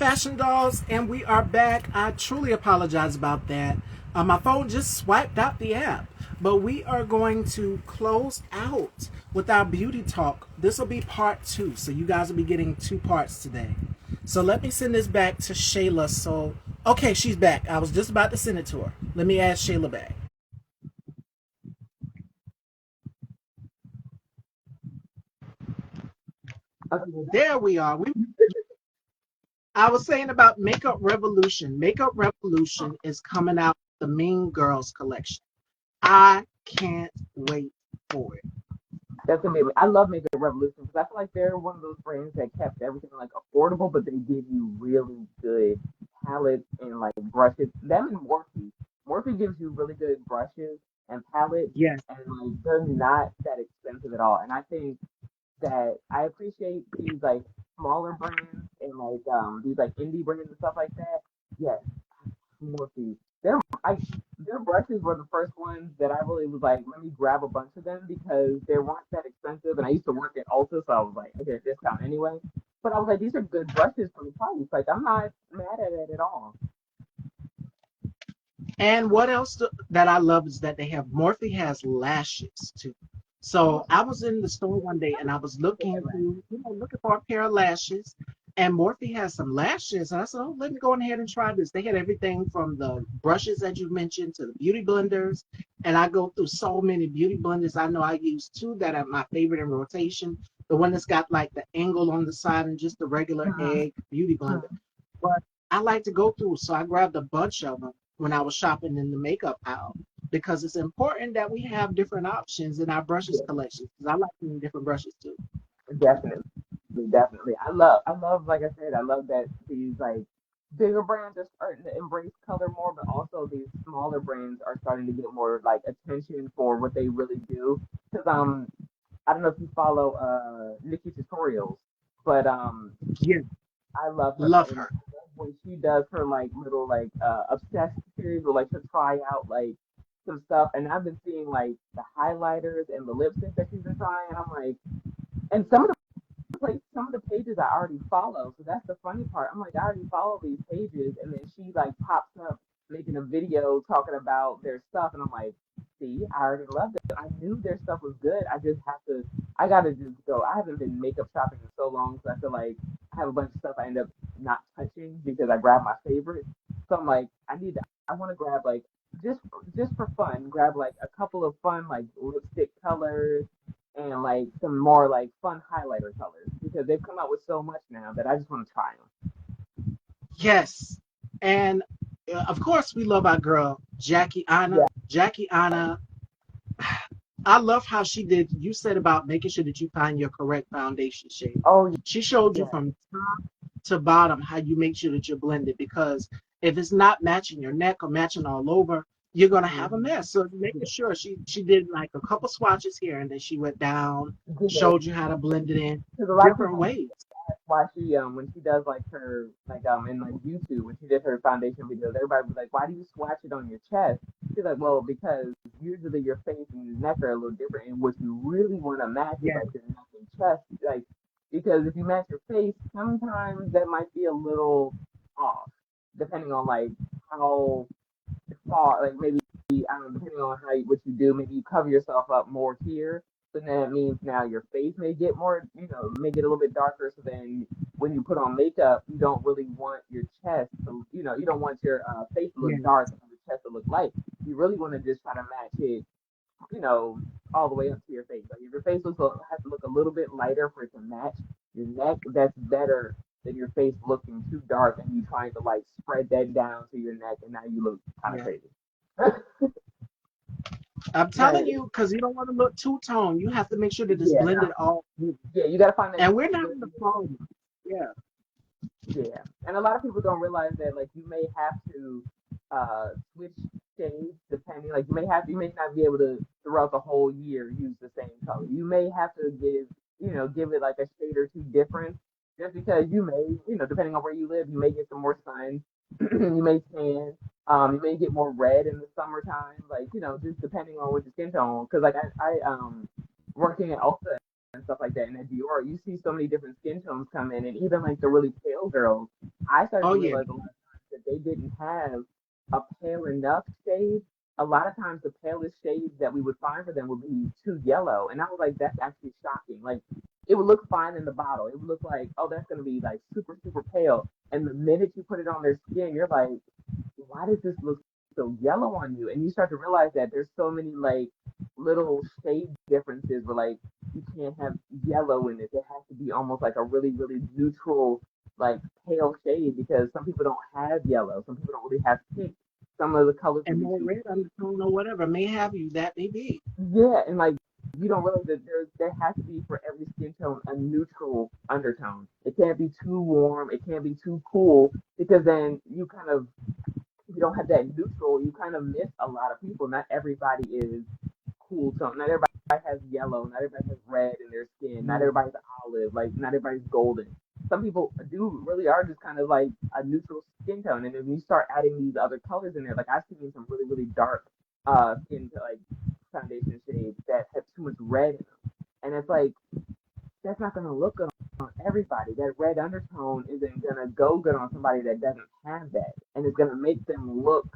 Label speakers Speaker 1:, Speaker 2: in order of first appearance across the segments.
Speaker 1: Fashion Dolls, and we are back. I truly apologize about that. My phone just swiped out the app, but we are going to close out with our beauty talk. This will be part two, so you guys will be getting two parts today. So let me send this back to Shayla. So, okay, she's back. I was just about to send it to her. Let me add Shayla back.
Speaker 2: Okay, well,
Speaker 1: There we are. I was saying about Makeup Revolution. Makeup Revolution is coming out with the Mean Girls collection. I can't wait for it.
Speaker 2: that's gonna be. I love Makeup Revolution because I feel like they're one of those brands that kept everything like affordable, but they give you really good palettes and like brushes. Them and Morphe. Morphe gives you really good brushes and palettes,
Speaker 1: Yes.
Speaker 2: and like they're not that expensive at all. And I think that I appreciate these like smaller brands and like these like indie brands and stuff like that. Yes, Morphe. I their brushes were the first ones that I really was like, let me grab a bunch of them because they weren't that expensive. And I used to work at Ulta, so I was like, I get a discount anyway. But I was like, these are good brushes for the price. Like I'm not mad at it at all.
Speaker 1: And what else that I love is that they have Morphe has lashes too. So I was in the store one day and I was looking through, looking for a pair of lashes. And Morphe has some lashes. And I said, oh, let me go ahead and try this. They had everything from the brushes that you mentioned to the beauty blenders. And I go through so many beauty blenders. I know I use two that are my favorite in rotation. The one that's got like the angle on the side and just the regular
Speaker 2: Mhm,
Speaker 1: egg beauty blender.
Speaker 2: mhm.
Speaker 1: But I like to go through, so I grabbed a bunch of them when I was shopping in the makeup aisle because it's important that we have different options in our brushes
Speaker 2: Yeah,
Speaker 1: collection. Because I like using different brushes too.
Speaker 2: definitely, definitely. I love, like I said, I love that these like bigger brands are starting to embrace color more, but also these smaller brands are starting to get more like attention for what they really do. Because I don't know if you follow Nikki tutorials, but
Speaker 1: Yeah,
Speaker 2: I love her
Speaker 1: love
Speaker 2: and
Speaker 1: her.
Speaker 2: I love when she does her like little like obsessed series where like she'll try out like some stuff and I've been seeing like the highlighters and the lipstick that she's been trying and I'm like and some of the pages I already follow. So that's the funny part. I'm like, I already follow these pages, and then she like pops up making a video talking about their stuff, and I'm like, see, I already loved it. I knew their stuff was good. I just have to. I gotta just go. I haven't been makeup shopping in so long, so I feel like I have a bunch of stuff I end up not touching because I grab my favorite. So I'm like, I need to. I want to grab like just just for fun, grab like a couple of fun like lipstick colors and like some more like fun highlighter colors because they've come out with so much now that I just want to try them.
Speaker 1: Yes, and of course we love our girl Jackie Anna.
Speaker 2: Yeah.
Speaker 1: Jackie Anna. I love how she did. You said about making sure that you find your correct foundation shade.
Speaker 2: Oh
Speaker 1: She showed you
Speaker 2: yeah.
Speaker 1: from top to bottom how you make sure that you're blended because if it's not matching your neck or matching all over, you're gonna have a
Speaker 2: Mm-hmm.
Speaker 1: mess. So making sure she did like a couple swatches here and then she went down,
Speaker 2: Yeah.
Speaker 1: showed you how to blend it in
Speaker 2: Because a lot of
Speaker 1: different
Speaker 2: people
Speaker 1: ways.
Speaker 2: why she when she does like her like in like YouTube when she did her foundation videos, everybody was like, why do you swatch it on your chest? She's like, well, because usually your face and your neck are a little different, and what you really want to match is
Speaker 1: Yeah,
Speaker 2: like your neck and chest, like because if you match your face, sometimes that might be a little off, depending on like how far, like maybe depending on what you do, maybe you cover yourself up more here. So then it means now your face may get more, may get a little bit darker. So then when you put on makeup, you don't really want your chest to, you don't want your face to
Speaker 1: yeah,
Speaker 2: look dark and your chest to look light. You really want to just try to match it, you know, all the way up to your face. Like if your face has to look a little bit lighter for it to match your neck, that's better than your face looking too dark and you trying to like spread that down to your neck and now you look kind of
Speaker 1: yeah.
Speaker 2: crazy.
Speaker 1: I'm telling
Speaker 2: But
Speaker 1: you, because you don't want to look two tone. You have to make sure that it's
Speaker 2: yeah, no,
Speaker 1: blended all through.
Speaker 2: yeah, you gotta find that
Speaker 1: And we're
Speaker 2: really
Speaker 1: not
Speaker 2: good
Speaker 1: in the
Speaker 2: middle.
Speaker 1: fall month. Yeah,
Speaker 2: Yeah, and a lot of people don't realize that like you may have to switch shades depending. Like you may not be able to throughout the whole year use the same color. You may have to give it like a shade or two difference, just because you may depending on where you live, you may get some more sun, you may tan, you may get more red in the summertime. Like just depending on what your skin tone. Because like I working at Ulta. and stuff like that. And at Dior, you see so many different skin tones come in, and even like the really pale girls, I started
Speaker 1: Oh
Speaker 2: to
Speaker 1: yeah.
Speaker 2: realize a lot of times that they didn't have a pale enough shade. A lot of times, the palest shades that we would find for them would be too yellow, and I was like, that's actually shocking. Like, it would look fine in the bottle. It would look like, oh, that's gonna be like super super pale, and the minute you put it on their skin, you're like, why does this look so yellow on you? And you start to realize that there's so many like little shade differences where like you can't have yellow in it. It has to be almost like a really, really neutral, like pale shade because some people don't have yellow. Some people don't really have pink. Some of the colors will
Speaker 1: And
Speaker 2: be
Speaker 1: more
Speaker 2: too
Speaker 1: red undertone or whatever may have you, that may be.
Speaker 2: yeah, and like you don't realize that there has to be for every skin tone a neutral undertone. It can't be too warm, it can't be too cool because then you kind of you don't have that neutral, you kind of miss a lot of people. Not everybody is cool tone. Not everybody has yellow. Not everybody has red in their skin. Not
Speaker 1: Mm.
Speaker 2: everybody's olive. Like not everybody's golden. Some people do really are just kind of like a neutral skin tone. And then when you start adding these other colors in there, like I've seen some really really dark skin like foundation shades that have too much red in them, and it's like that's not gonna look good on everybody. That red undertone isn't gonna go good on somebody that doesn't have that, and it's gonna make them look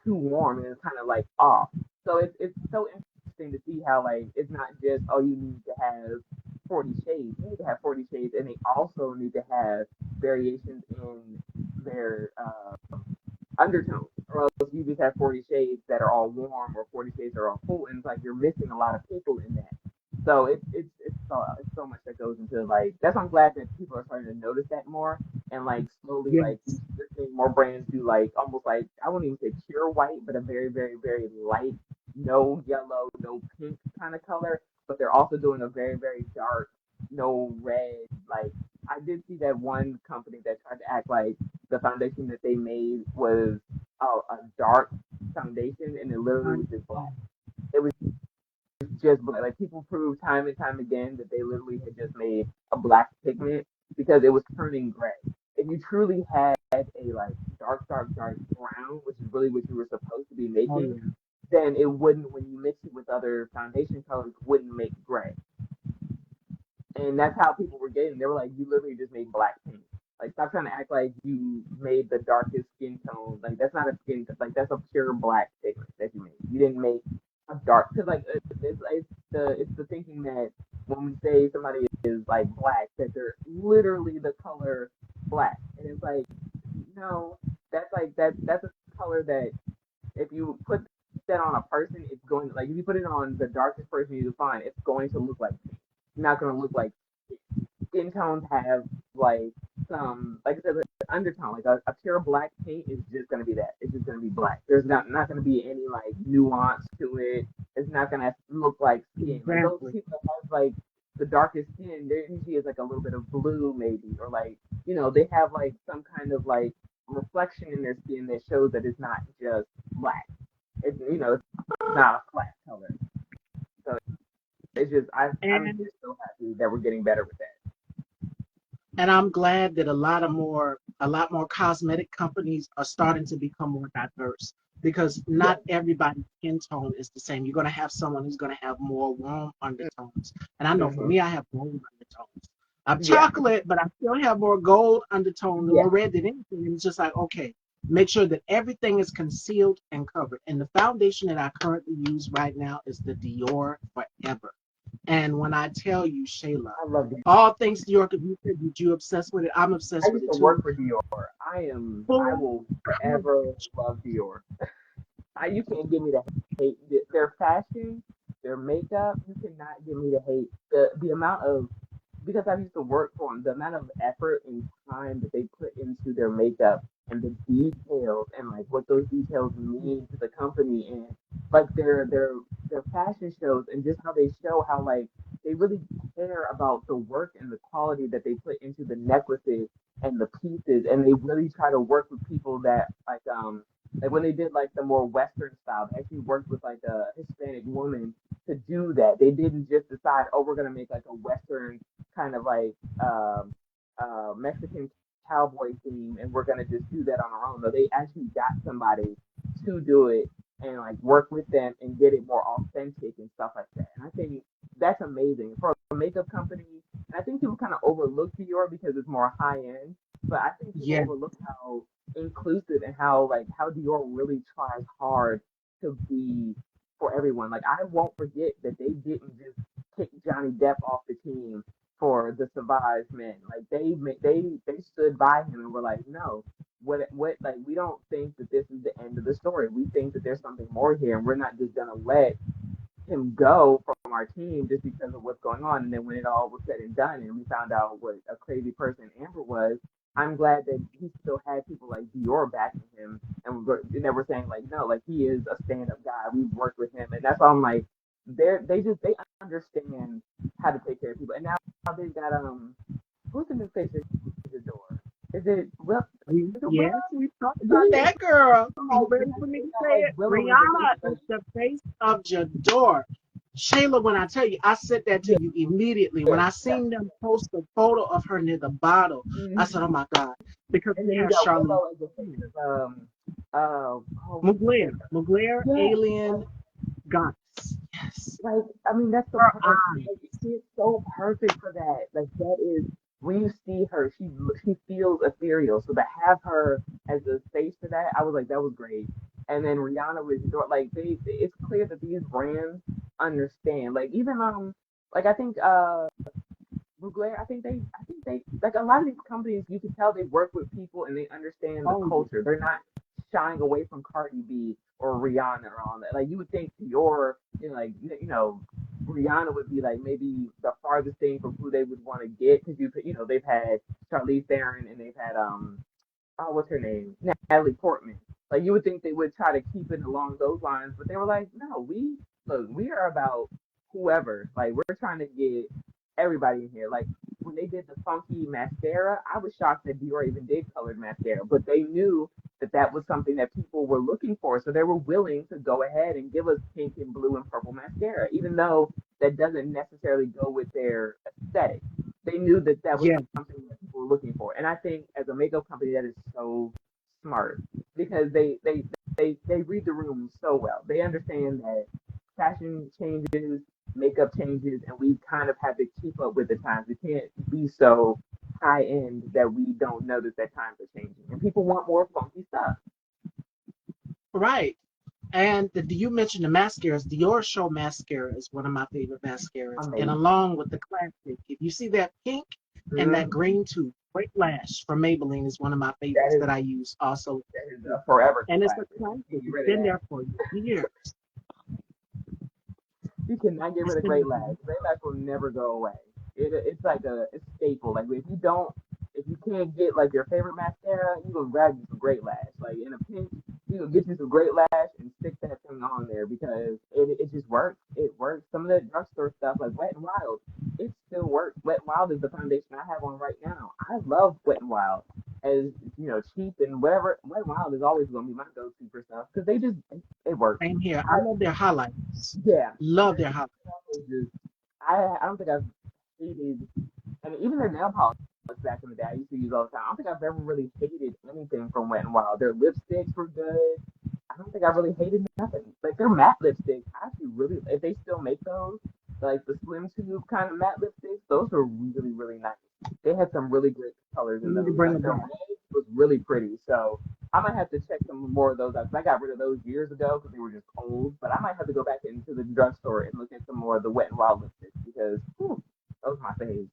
Speaker 2: too warm and it's kind of like off. So it's so interesting to see how like it's not just oh you need to have 40 shades. You need to have 40 shades, and they also need to have variations in their undertones, or else you just have 40 shades that are all warm or 40 shades that are all cool, and it's like you're missing a lot of people in that. So it's so much that goes into like that's why I'm glad that people are starting to notice that more and like slowly like
Speaker 1: Yes.
Speaker 2: you're seeing more brands do like almost like I wouldn't even say pure white, but a very very very light, no yellow, no pink kind of color, but they're also doing a very very dark, no red. Like I did see that one company that tried to act like the foundation that they made was a dark foundation, and it literally was just black. It was just black. Like people proved time and time again that they literally had just made a black pigment because it was turning gray. If you truly had a like dark brown, which is really what you were supposed to be
Speaker 1: Oh
Speaker 2: making,
Speaker 1: yeah.
Speaker 2: then it wouldn't when you mix it with other foundation colors wouldn't make gray. And that's how people were getting. They were like, you literally just made black paint. Like, stop trying to act like you made the darkest skin tone. Like, that's not a skin. Like, that's a pure black pigment that you made. You didn't make a dark. Because like, it's the thinking that when we say somebody is like black, that they're literally the color black, and it's like, no, that's like that's a color that if you put that on a person, it's going like if you put it on the darkest person you find, it's going to look like pink. It's not going to look like skin tones have like some like I said, undertone. Like a pure black paint is just gonna be that. It's just gonna be black. There's not gonna be any like nuance to it. It's not gonna look like skin. Like those
Speaker 1: Exactly.
Speaker 2: people that have like the darkest skin, there usually is like a little bit of blue maybe, or like they have like some kind of like reflection in their skin that shows that it's not just black. It's not a flat color. So it's just I'm
Speaker 1: And
Speaker 2: just so happy that we're getting better with that.
Speaker 1: I'm glad that a lot more cosmetic companies are starting to become more diverse because
Speaker 2: Yeah.
Speaker 1: not everybody's skin tone is the same. You're going to have someone who's going to have more warm undertones. And I know for
Speaker 2: Mm-hmm.
Speaker 1: me, I have gold undertones. I'm
Speaker 2: Yeah.
Speaker 1: chocolate, but I still have more gold undertones,
Speaker 2: Yeah.
Speaker 1: more red than anything. And it's just like, okay, make sure that everything is concealed and covered. And the foundation that I currently use right now is the Dior Forever. And when I tell you, Shayla,
Speaker 2: I love
Speaker 1: all things New York, if you said that you obsessed with it, I'm
Speaker 2: I
Speaker 1: obsessed with
Speaker 2: used
Speaker 1: it
Speaker 2: to
Speaker 1: too.
Speaker 2: work for Dior. I
Speaker 1: Full
Speaker 2: will forever
Speaker 1: coverage.
Speaker 2: love Dior. You can't give me the hate. Their fashion, their makeup, you cannot give me the hate. The amount of because I used to work for them, the amount of effort and time that they put into their makeup and the details and like what those details mean to the company and like their fashion shows and just how they show how like they really care about the work and the quality that they put into the necklaces and the pieces and they really try to work with people that like when they did like the more Western style, they actually worked with like a Hispanic woman to do that. They didn't just decide, oh, we're gonna make like a Western kind of like Mexican cowboy theme, and we're gonna just do that on our own. No, they actually got somebody to do it and like work with them and get it more authentic and stuff like that. And I think that's amazing for a makeup company. And I think people kind of overlook Dior because it's more high end, but I think people
Speaker 1: Yeah,
Speaker 2: overlook how inclusive and how Dior really tries hard to be for everyone. Like I won't forget that they didn't just kick Johnny Depp off the team for the Savage Men. Like they stood by him and were like, no, what like we don't think that this is the end of the story. We think that there's something more here, and we're not just gonna let him go from our team just because of what's going on. And then when it all was said and done, and we found out what a crazy person Amber was, I'm glad that he still had people like Dior backing him, and they were saying like, no, like he is a stand-up guy. We've worked with him, and that's why I'm like, they understand how to take care of people. And now they've got who's the new face of the door? Is it Will? Is it
Speaker 1: yes,
Speaker 2: Willow?
Speaker 1: we talked
Speaker 2: Is
Speaker 1: about
Speaker 2: it,
Speaker 1: that girl.
Speaker 2: I'm
Speaker 1: You
Speaker 2: like,
Speaker 1: ready
Speaker 2: now
Speaker 1: for me
Speaker 2: they
Speaker 1: to
Speaker 2: got
Speaker 1: say
Speaker 2: like
Speaker 1: it?
Speaker 2: Willow is the face
Speaker 1: Rihanna
Speaker 2: of
Speaker 1: is the face of Jador. Shayla, when I tell you, I said that to
Speaker 2: yeah,
Speaker 1: you immediately. When
Speaker 2: yeah,
Speaker 1: I
Speaker 2: yeah.
Speaker 1: seen them post a photo of her near the bottle, I said, oh
Speaker 2: Mhm.
Speaker 1: my God. Because
Speaker 2: And
Speaker 1: we
Speaker 2: then you
Speaker 1: have
Speaker 2: got
Speaker 1: Charlize
Speaker 2: Willow as the face of what's the
Speaker 1: Mugler.
Speaker 2: face?
Speaker 1: Mugler,
Speaker 2: Yeah,
Speaker 1: alien, goddess. Yes.
Speaker 2: like I mean that's the
Speaker 1: Her
Speaker 2: part.
Speaker 1: eyes.
Speaker 2: Like, she is so perfect for that. Like that is when you see her, she feels ethereal. So to have her as the face to that, I was like that was great. And then Rihanna was like it's clear that these brands understand. Like even like I think Mugler, I think they, like a lot of these companies, you can tell they work with people and they understand the
Speaker 1: Oh, yeah.
Speaker 2: culture. They're not shying away from Cardi B or Rihanna or all that. Like you would think your, like, Rihanna would be like maybe the farthest thing from who they would want to get because they've had Charlize Theron and they've had what's her name? Natalie Portman. Like you would think they would try to keep it along those lines, but they were like, no, we are about whoever. Like we're trying to get everybody in here. Like when they did the funky mascara, I was shocked that Dior even did colored mascara, but they knew that that was something that people were looking for, so they were willing to go ahead and give us pink and blue and purple mascara, even though that doesn't necessarily go with their aesthetic. They knew that that was
Speaker 1: Yeah.
Speaker 2: something that people were looking for. And I think as a makeup company, that is so smart because they read the room so well. They understand that fashion changes, makeup changes, and we kind of have to keep up with the times. We can't be so high end that we don't notice that times are changing. And people want more funky stuff.
Speaker 1: Right. And you mentioned the mascaras. Dior Show mascara is one of my favorite mascaras. And
Speaker 2: Amazing.
Speaker 1: along with the classic, if you see that pink and that
Speaker 2: Mm-hmm.
Speaker 1: green too, Great Lash from Maybelline is one of my
Speaker 2: That
Speaker 1: favorites
Speaker 2: is
Speaker 1: that I use also.
Speaker 2: that is a forever
Speaker 1: And it's a
Speaker 2: classic. You
Speaker 1: classic.
Speaker 2: can't get
Speaker 1: It's
Speaker 2: rid of
Speaker 1: been
Speaker 2: that.
Speaker 1: there for years.
Speaker 2: You cannot get
Speaker 1: It's
Speaker 2: rid of
Speaker 1: been
Speaker 2: Great
Speaker 1: there.
Speaker 2: Lash. Great Lash will never go away. It's like a staple. Like if you can't get like your favorite mascara, you gonna grab you some Great Lash. Like in a pinch, you gonna get you some Great Lash and stick that thing on there because it just works. It works. Some of the drugstore stuff like Wet and Wild, it still works. Wet and Wild is the foundation I have on right now. I love Wet and Wild. As cheap and whatever. Wet and Wild is always gonna be my go-to for stuff because it works.
Speaker 1: Same here. I love their highlights.
Speaker 2: Yeah,
Speaker 1: Love
Speaker 2: their
Speaker 1: their highlights.
Speaker 2: stuff is just I don't think I've hated. I mean, even their nail polish back in the day, I used to use all the time. I don't think I've ever really hated anything from Wet and Wild. Their lipsticks were good. I don't think I really hated nothing. Like their matte lipsticks, I actually really, if they still make those, like the slim tube kind of matte lipsticks, those were really really nice. They had some really great colors
Speaker 1: We
Speaker 2: in
Speaker 1: need to
Speaker 2: those.
Speaker 1: bring
Speaker 2: Like
Speaker 1: them
Speaker 2: their
Speaker 1: back.
Speaker 2: red was really pretty. So I might have to check some more of those out. 'Cause I got rid of those years ago because they were just old. But I might have to go back into the drugstore and look at some more of the Wet and Wild lipsticks because those are my faves.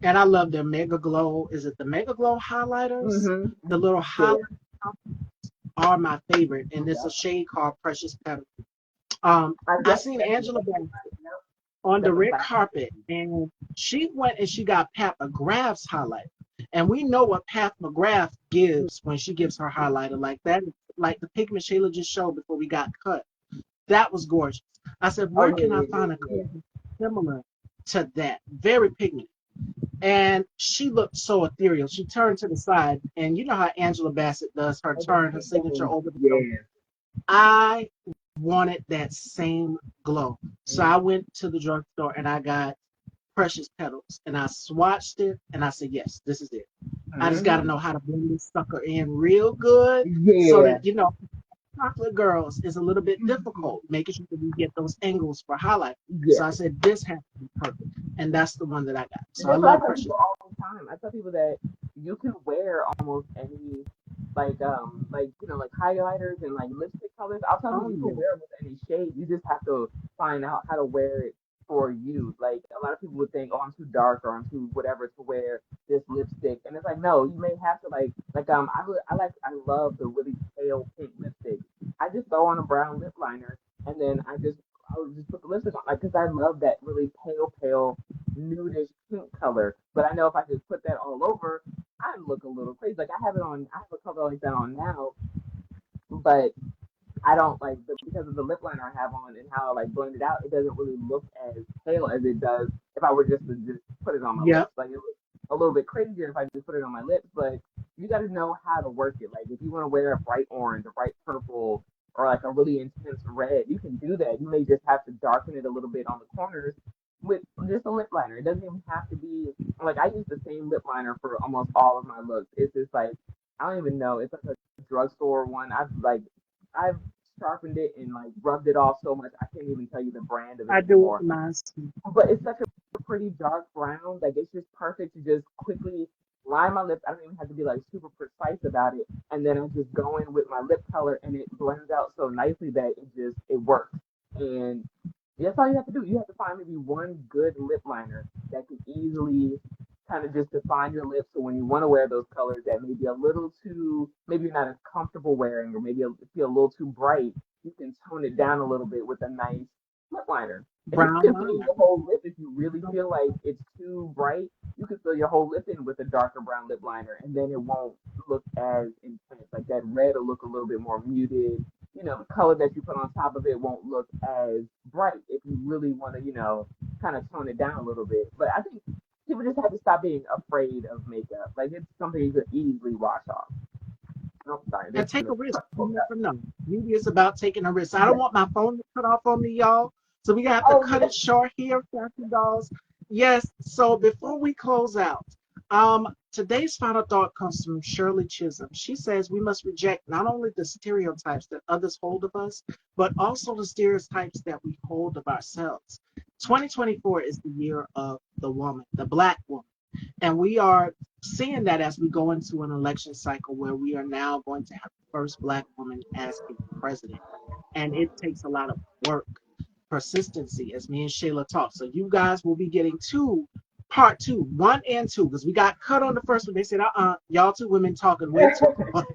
Speaker 1: And I love their Mega Glow. Is it the Mega Glow highlighters? The little
Speaker 2: Yeah.
Speaker 1: highlighters are my favorite. And it's a
Speaker 2: Yep.
Speaker 1: shade called Precious Petal. I
Speaker 2: Yep.
Speaker 1: seen
Speaker 2: That's
Speaker 1: Angela
Speaker 2: exactly
Speaker 1: Bassett
Speaker 2: right. Yep.
Speaker 1: on the
Speaker 2: That's a
Speaker 1: red
Speaker 2: classic.
Speaker 1: carpet, and she went and she got Pat McGrath's highlight. And we know what Pat McGrath gives when she gives her highlighter like that, like the pigment Shayla just showed before we got cut. That was gorgeous. I said,
Speaker 2: Oh
Speaker 1: where
Speaker 2: yeah,
Speaker 1: can I
Speaker 2: yeah,
Speaker 1: find a
Speaker 2: yeah,
Speaker 1: color similar to that? Very pigmented. And she looked so ethereal. She turned to the side, and you know how Angela Bassett does her turn, her signature over the shoulder.
Speaker 2: yeah.
Speaker 1: I wanted that same glow. So
Speaker 2: Yeah.
Speaker 1: I went to the drugstore and I got Precious Petals and I swatched it and I said, yes, this is it. I just got to
Speaker 2: Mm-hmm.
Speaker 1: know how to blend this sucker in real good so
Speaker 2: Yeah.
Speaker 1: that, you know, chocolate girls is a little bit difficult, making sure that we get those angles for highlight. So I
Speaker 2: Yeah.
Speaker 1: said, this has to be perfect. And that's the one that I got.
Speaker 2: And
Speaker 1: So I
Speaker 2: that's what I
Speaker 1: love
Speaker 2: tell
Speaker 1: pressure.
Speaker 2: people all the time. I tell people that you can wear almost any like like highlighters and like lipstick colors. I'll tell people
Speaker 1: Oh,
Speaker 2: you can
Speaker 1: yeah.
Speaker 2: wear almost any shade. You just have to find out how to wear it for you. Like a lot of people would think, oh, I'm too dark or I'm too whatever to wear this lipstick, and it's like no, you may have to I love the really pale pink lipstick. I just throw on a brown lip liner and then I would just put the lipstick on like because I love that really pale nudish pink color. But I know if I just put that all over, I'd look a little crazy. Like I have a color like that on now, but I don't like because of the lip liner I have on and how I like blend it out. It doesn't really look as pale as it does if I were just to just put it on my lips.
Speaker 1: Yep.
Speaker 2: Like it looks a little bit crazier if I just put it on my lips. But you got to know how to work it. Like if you want to wear a bright orange, a bright purple, or like a really intense red, you can do that. You may just have to darken it a little bit on the corners with just a lip liner. It doesn't even have to be like I use the same lip liner for almost all of my looks. It's just like I don't even know. It's like a drugstore one. I've sharpened it and like rubbed it off so much I can't even tell you the brand of it
Speaker 1: I do it
Speaker 2: anymore.
Speaker 1: for mine too.
Speaker 2: But it's such a pretty dark brown. Like it's just perfect to just quickly line my lips. I don't even have to be like super precise about it. And then I just go in with my lip color and it blends out so nicely that it works. And that's all you have to do. You have to find maybe one good lip liner that can easily kind of just define your lips. So when you want to wear those colors that may be a little too, maybe you're not as comfortable wearing, or maybe feel a little too bright, you can tone it down a little bit with a nice lip liner. And you
Speaker 1: Brown
Speaker 2: can fill
Speaker 1: liner.
Speaker 2: your whole lip if you really feel like it's too bright. You can fill your whole lip in with a darker brown lip liner, and then it won't look as intense. Like that red will look a little bit more muted. The color that you put on top of it won't look as bright if you really want to, kind of tone it down a little bit. But I think people just have to stop being afraid of makeup. Like it's something you could easily wash off. Oh, sorry,
Speaker 1: And
Speaker 2: there's
Speaker 1: take
Speaker 2: the
Speaker 1: a risk.
Speaker 2: truck
Speaker 1: You
Speaker 2: pulled up.
Speaker 1: never know. Beauty is about taking a risk. I don't
Speaker 2: Yeah.
Speaker 1: want my phone to cut off on me, y'all. So we have to
Speaker 2: Oh
Speaker 1: cut
Speaker 2: yeah.
Speaker 1: it short here, Cassie Dolls. Yes. So before we close out, today's final thought comes from Shirley Chisholm. She says we must reject not only the stereotypes that others hold of us, but also the stereotypes that we hold of ourselves. 2024 is the year of the woman, the Black woman. And we are seeing that as we go into an election cycle where we are now going to have the first Black woman as a president. And it takes a lot of work, persistency, as me and Shayla talk. So you guys will be getting part two, one and two, because we got cut on the first one. They said, y'all two women talking way too much.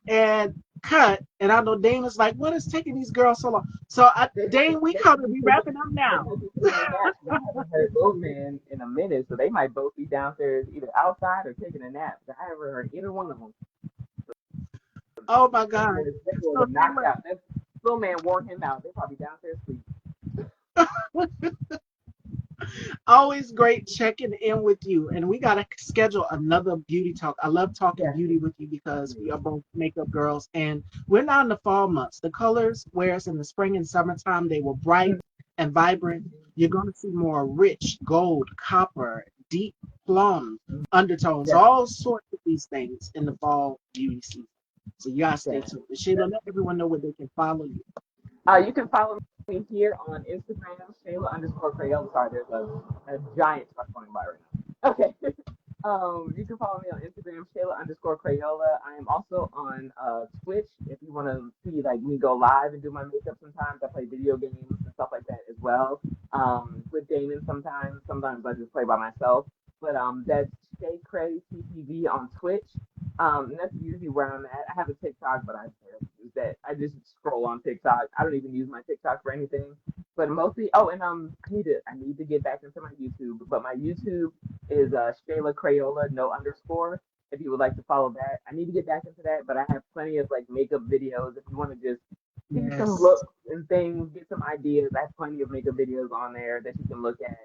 Speaker 1: And cut. And I know Damon's like, what is taking these girls so long? So, Dame, we coming. We wrapping up
Speaker 2: They
Speaker 1: now.
Speaker 2: might be taking a nap. I haven't heard those men in a minute, so they might both be downstairs either outside or taking a nap. I haven't heard either one of them.
Speaker 1: Oh, my God.
Speaker 2: That boy
Speaker 1: So,
Speaker 2: was knocked out. That little man wore him out. They probably downstairs sleep.
Speaker 1: always great checking in with you. And we got to schedule another beauty talk. I love talking
Speaker 2: Yes,
Speaker 1: beauty with you because we
Speaker 2: definitely.
Speaker 1: are both makeup girls. And we're now in the fall months. The colors, whereas in the spring and summertime, they were bright and vibrant. You're going to see more rich gold, copper, deep plum undertones,
Speaker 2: Yes,
Speaker 1: all sorts of these things in the fall beauty season. So you got to stay
Speaker 2: yes.
Speaker 1: tuned. Sheila, let everyone know where they can follow you.
Speaker 2: You can follow me here on Instagram, Shayla underscore Crayola. Sorry, there's a giant truck going by right now. Okay. You can follow me on Instagram, Shayla underscore Crayola. I am also on Twitch if you want to see like me go live and do my makeup sometimes. I play video games and stuff like that as well. With Damon sometimes. Sometimes I just play by myself. But that's Shay Cray TTV on Twitch. And that's usually where I'm at. I have a TikTok, but I barely use that. I just scroll on TikTok. I don't even use my TikTok for anything. But mostly, oh, and I need to get back into my YouTube. But my YouTube is Shayla Crayola, no underscore. If you would like to follow that, I need to get back into that. But I have plenty of like makeup videos. If you want to just see some
Speaker 1: Yes.
Speaker 2: looks and things, get some ideas, I have plenty of makeup videos on there that you can look at.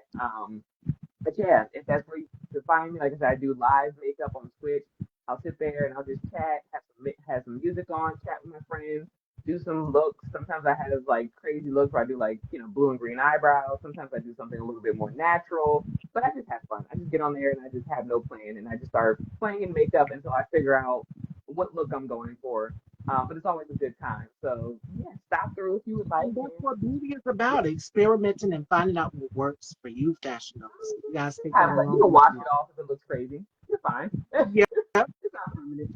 Speaker 2: But yeah, if that's where you can find me, like I said, I do live makeup on Twitch. I'll sit there and I'll just chat, have some music on, chat with my friends, do some looks. Sometimes I have like crazy looks where I do like blue and green eyebrows. Sometimes I do something a little bit more natural. But I just have fun. I just get on there and I just have no plan and I just start playing in makeup until I figure out what look I'm going for. But it's always a good time. So yeah, stop through if you would like.
Speaker 1: And that's
Speaker 2: And
Speaker 1: what beauty is about, experimenting and finding out what works for you, fashion novels. You guys take that
Speaker 2: you
Speaker 1: along
Speaker 2: can
Speaker 1: with
Speaker 2: wash
Speaker 1: you.
Speaker 2: it off if it looks crazy. You're fine.
Speaker 1: Yeah,
Speaker 2: It's not permanent.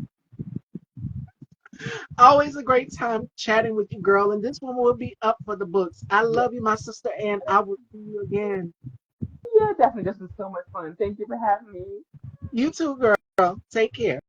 Speaker 1: always a great time chatting with you, girl. And this one will be up for the books. I
Speaker 2: Yeah,
Speaker 1: love you, my sister, and I will see you again.
Speaker 2: yeah, definitely. This was so much fun. Thank you for having me.
Speaker 1: You too, girl. Take care.